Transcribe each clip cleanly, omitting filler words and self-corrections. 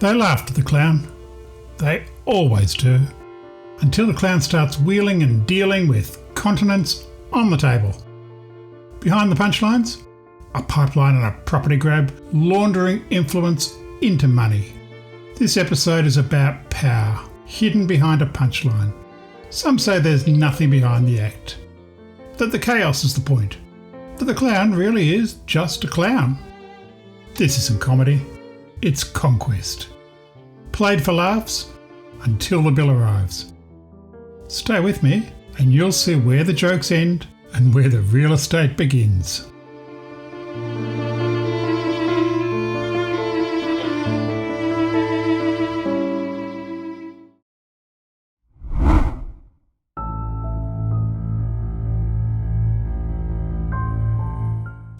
They laughed at the clown. They always do. Until the clown starts wheeling and dealing with continents on the table. Behind the punchlines, a pipeline and a property grab, laundering influence into money. This episode is about power, hidden behind a punchline. Some say there's nothing behind the act. That the chaos is the point. That the clown really is just a clown. This isn't comedy, it's conquest. Played for laughs until the bill arrives. Stay with me and you'll see where the jokes end and where the real estate begins.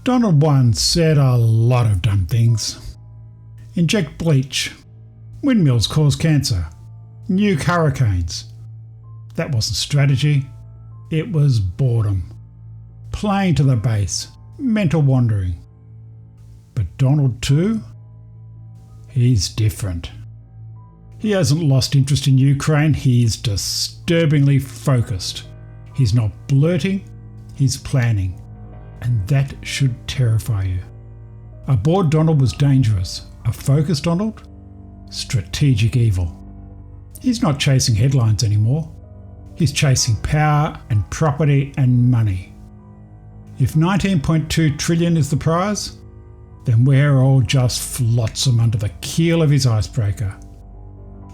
Donald once said a lot of dumb things. Inject bleach. Windmills cause cancer. Nuke hurricanes. That wasn't strategy. It was boredom. Playing to the base. Mental wandering. But Donald too? He's different. He hasn't lost interest in Ukraine. He's disturbingly focused. He's not blurting. He's planning. And that should terrify you. A bored Donald was dangerous. A focused Donald? Strategic evil. He's not chasing headlines anymore. He's chasing power and property and money. If 19.2 trillion is the prize, then we're all just flotsam under the keel of his icebreaker.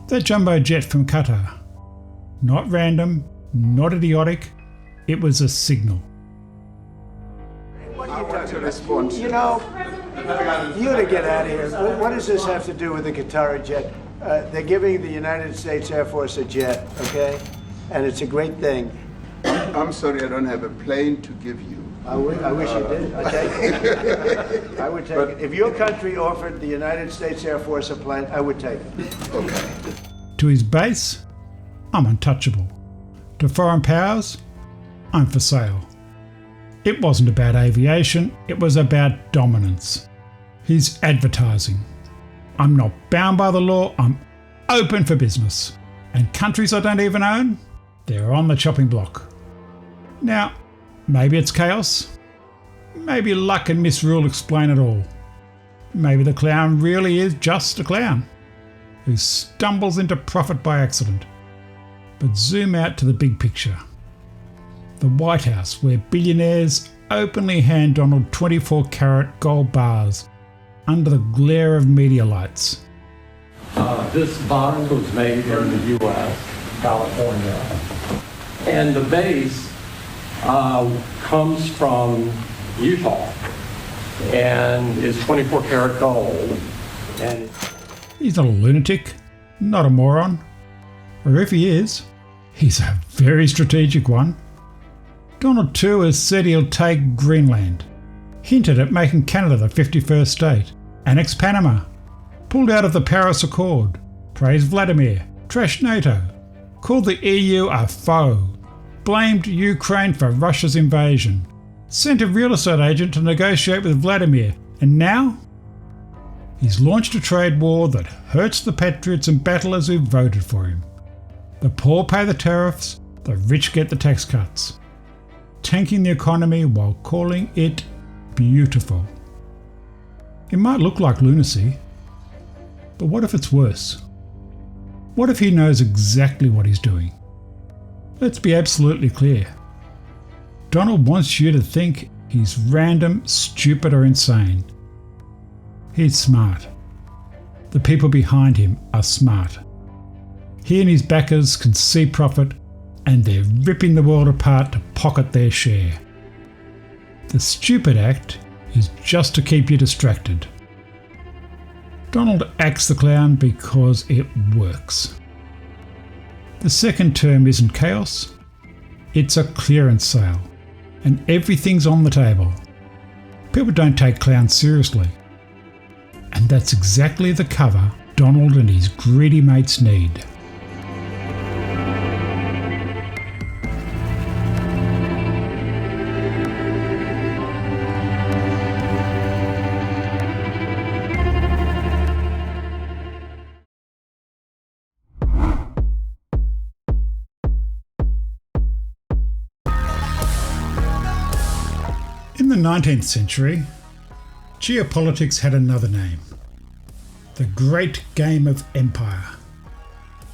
That jumbo jet from Qatar. Not random, not idiotic. It was a signal. I want to respond. You know, you to get out of here. What does this have to do with the Qatar jet? They're giving the United States Air Force a jet, okay? And it's a great thing. I'm sorry, I don't have a plane to give you. I wish you did. I take it. I would take it. If your country offered the United States Air Force a plane, I would take it. Okay. To his base, I'm untouchable. To foreign powers, I'm for sale. It wasn't about aviation, it was about dominance. He's advertising. I'm not bound by the law, I'm open for business. And countries I don't even own, they're on the chopping block. Now, maybe it's chaos. Maybe luck and misrule explain it all. Maybe the clown really is just a clown who stumbles into profit by accident. But zoom out to the big picture. The White House, where billionaires openly hand Donald 24-carat gold bars under the glare of media lights. This bond was made in the U.S., California, and the base comes from Utah and is 24-karat gold. And he's not a lunatic, not a moron. Or if he is, he's a very strategic one. Donald too has said he'll take Greenland, hinted at making Canada the 51st state, annexed Panama, pulled out of the Paris Accord, praised Vladimir, trashed NATO, called the EU a foe, blamed Ukraine for Russia's invasion, sent a real estate agent to negotiate with Vladimir, and now he's launched a trade war that hurts the patriots and battlers who voted for him. The poor pay the tariffs, the rich get the tax cuts. Tanking the economy while calling it beautiful. It might look like lunacy, but what if it's worse? What if he knows exactly what he's doing? Let's be absolutely clear. Donald wants you to think he's random, stupid, or insane. He's smart. The people behind him are smart. He and his backers can see profit, and they're ripping the world apart to pocket their share. The stupid act is just to keep you distracted. Donald acts the clown because it works. The second term isn't chaos, it's a clearance sale, and everything's on the table. People don't take clowns seriously. And that's exactly the cover Donald and his greedy mates need. In the 19th century, geopolitics had another name. The Great Game of Empire.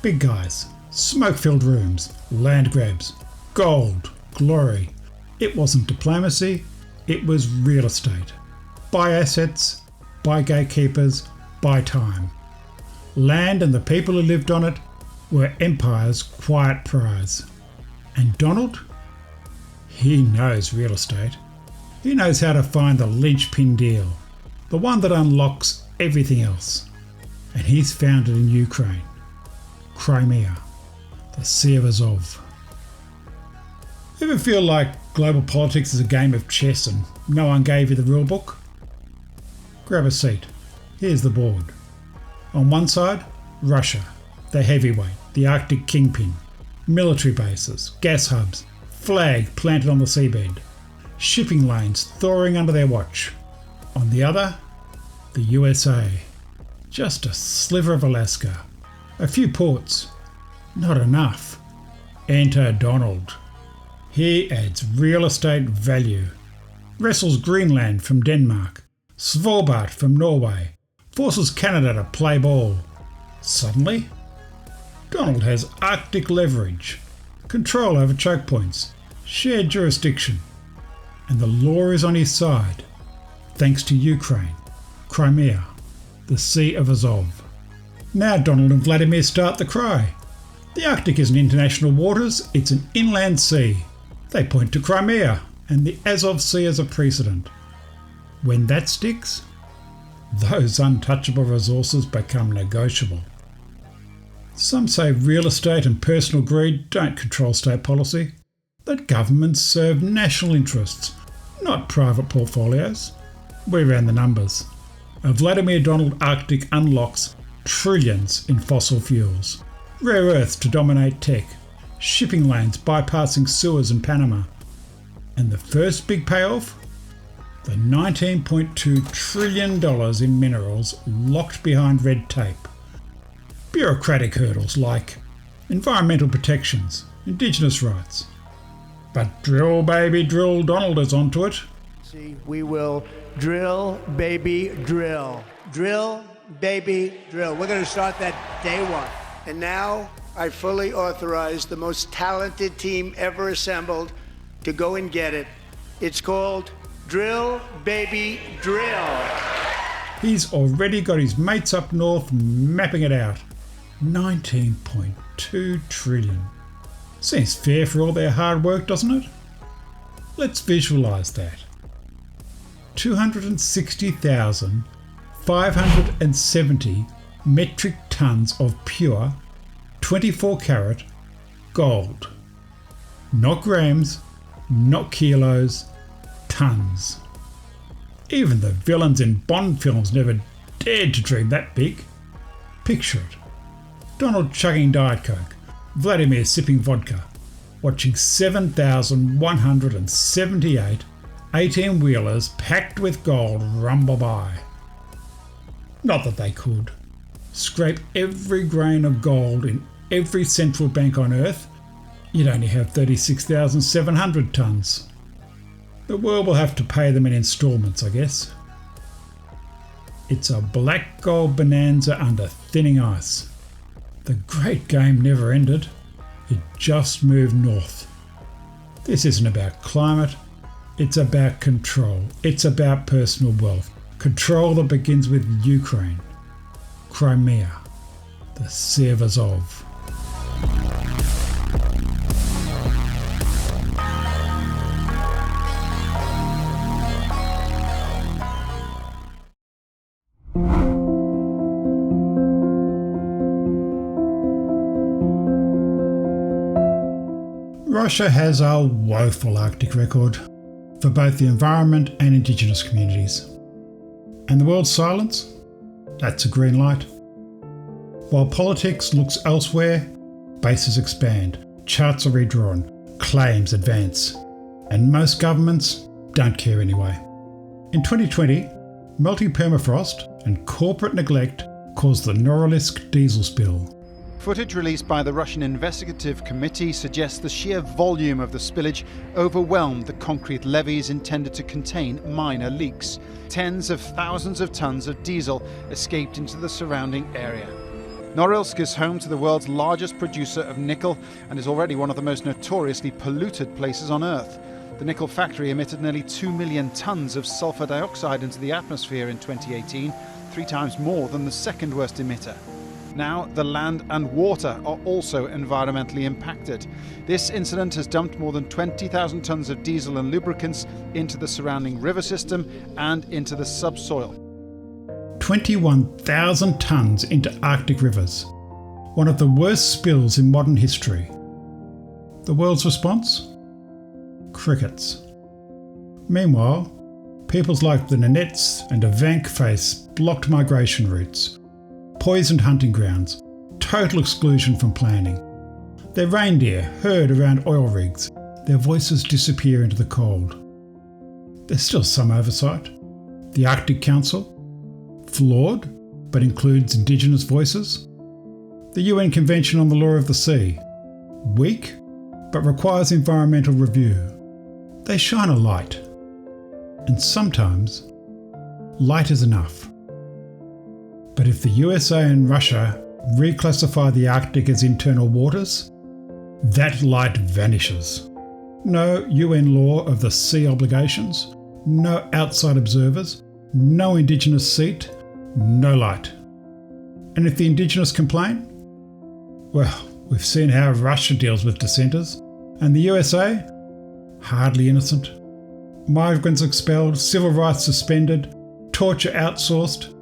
Big guys, smoke-filled rooms, land grabs, gold, glory. It wasn't diplomacy, it was real estate. Buy assets, buy gatekeepers, buy time. Land and the people who lived on it were empire's quiet prize. And Donald? He knows real estate. He knows how to find the linchpin deal, the one that unlocks everything else. And he's found it in Ukraine, Crimea, the Sea of Azov. Ever feel like global politics is a game of chess and no one gave you the rule book? Grab a seat. Here's the board. On one side, Russia, the heavyweight, the Arctic kingpin, military bases, gas hubs, flag planted on the seabed, shipping lanes thawing under their watch. On the other, the USA. Just a sliver of Alaska. A few ports. Not enough. Enter Donald. He adds real estate value. Wrestles Greenland from Denmark. Svalbard from Norway. Forces Canada to play ball. Suddenly, Donald has Arctic leverage. Control over choke points. Shared jurisdiction. And the law is on his side, thanks to Ukraine, Crimea, the Sea of Azov. Now Donald and Vladimir start the cry. The Arctic isn't international waters, it's an inland sea. They point to Crimea and the Azov Sea as a precedent. When that sticks, those untouchable resources become negotiable. Some say real estate and personal greed don't control state policy, that governments serve national interests, not private portfolios. We ran the numbers. A Vladimir Donald Arctic unlocks trillions in fossil fuels, rare earths to dominate tech, shipping lanes bypassing Suez and Panama. And the first big payoff? The $19.2 trillion in minerals locked behind red tape. Bureaucratic hurdles like environmental protections, indigenous rights. But drill, baby, drill, Donald is onto it. See, we will drill, baby, drill. Drill, baby, drill. We're going to start that day one. And now I fully authorize the most talented team ever assembled to go and get it. It's called Drill, Baby, Drill. He's already got his mates up north mapping it out. 19.2 trillion. Seems fair for all their hard work, doesn't it? Let's visualise that. 260,570 metric tonnes of pure 24 carat gold. Not grams, not kilos, tonnes. Even the villains in Bond films never dared to dream that big. Picture it. Donald chugging Diet Coke, Vladimir sipping vodka, watching 7,178 18-wheelers packed with gold rumble by. Not that they could. Scrape every grain of gold in every central bank on Earth, you'd only have 36,700 tonnes. The world will have to pay them in instalments, I guess. It's a black gold bonanza under thinning ice. The great game never ended. It just moved north. This isn't about climate. It's about control. It's about personal wealth. Control that begins with Ukraine, Crimea, the Sea of Azov. Russia has a woeful Arctic record for both the environment and indigenous communities. And the world's silence? That's a green light. While politics looks elsewhere, bases expand, charts are redrawn, claims advance, and most governments don't care anyway. In 2020, melting permafrost and corporate neglect caused the Norilsk diesel spill. Footage released by the Russian Investigative Committee suggests the sheer volume of the spillage overwhelmed the concrete levees intended to contain minor leaks. Tens of thousands of tons of diesel escaped into the surrounding area. Norilsk is home to the world's largest producer of nickel and is already one of the most notoriously polluted places on Earth. The nickel factory emitted nearly 2 million tons of sulfur dioxide into the atmosphere in 2018, 3 times more than the second worst emitter. Now, the land and water are also environmentally impacted. This incident has dumped more than 20,000 tons of diesel and lubricants into the surrounding river system and into the subsoil. 21,000 tonnes into Arctic rivers. One of the worst spills in modern history. The world's response? Crickets. Meanwhile, peoples like the Nenets and Evenk face blocked migration routes, poisoned hunting grounds, total exclusion from planning. Their reindeer herd around oil rigs, their voices disappear into the cold. There's still some oversight. The Arctic Council, flawed but includes Indigenous voices. The UN Convention on the Law of the Sea, weak but requires environmental review. They shine a light, and sometimes light is enough. But if the USA and Russia reclassify the Arctic as internal waters, that light vanishes. No UN law of the sea obligations, no outside observers, no Indigenous seat, no light. And if the Indigenous complain? Well, we've seen how Russia deals with dissenters. And the USA? Hardly innocent. Migrants expelled, civil rights suspended, torture outsourced.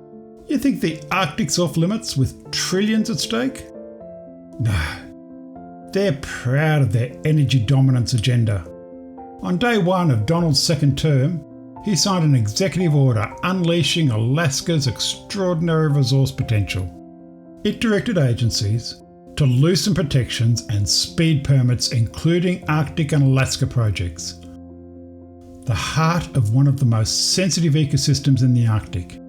You think the Arctic's off limits with trillions at stake? No. They're proud of their energy dominance agenda. On day one of Donald's second term, he signed an executive order unleashing Alaska's extraordinary resource potential. It directed agencies to loosen protections and speed permits, including Arctic and Alaska projects. The heart of one of the most sensitive ecosystems in the Arctic.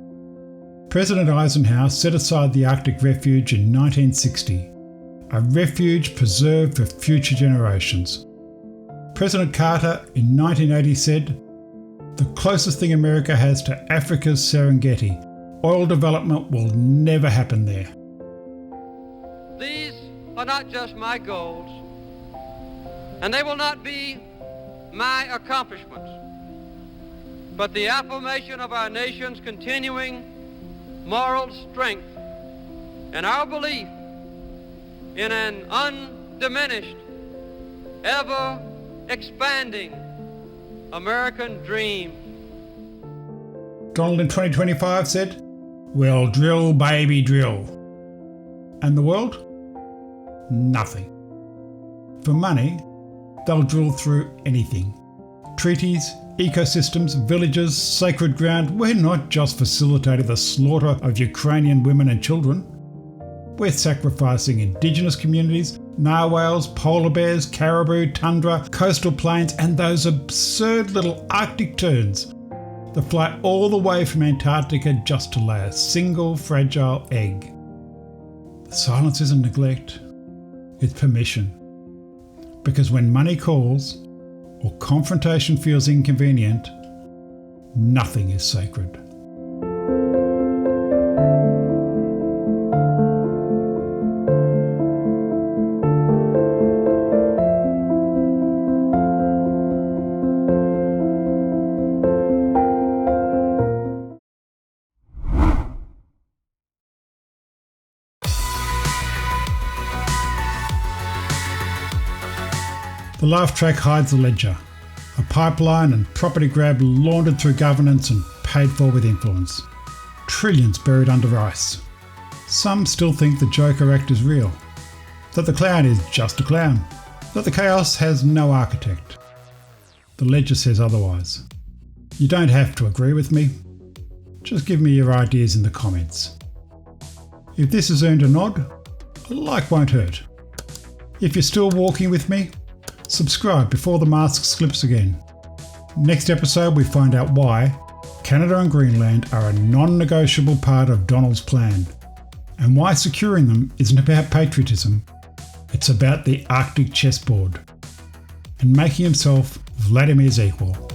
President Eisenhower set aside the Arctic Refuge in 1960, a refuge preserved for future generations. President Carter in 1980 said, "The closest thing America has to Africa's Serengeti. Oil development will never happen there." These are not just my goals, and they will not be my accomplishments, but the affirmation of our nation's continuing moral strength and our belief in an undiminished, ever-expanding American dream. Donald in 2025 said, "We'll drill, baby, drill." And the world? Nothing. For money, they'll drill through anything. Treaties, ecosystems, villages, sacred ground. We're not just facilitating the slaughter of Ukrainian women and children. We're sacrificing Indigenous communities, narwhals, polar bears, caribou, tundra, coastal plains, and those absurd little Arctic terns that fly all the way from Antarctica just to lay a single fragile egg. The silence isn't neglect, it's permission. Because when money calls, or confrontation feels inconvenient, nothing is sacred. The laugh track hides the ledger. A pipeline and property grab laundered through governance and paid for with influence. Trillions buried under ice. Some still think the Joker act is real. That the clown is just a clown. That the chaos has no architect. The ledger says otherwise. You don't have to agree with me. Just give me your ideas in the comments. If this has earned a nod, a like won't hurt. If you're still walking with me, subscribe before the mask slips again. Next episode we find out why Canada and Greenland are a non-negotiable part of Donald's plan, and why securing them isn't about patriotism, it's about the Arctic chessboard and making himself Vladimir's equal.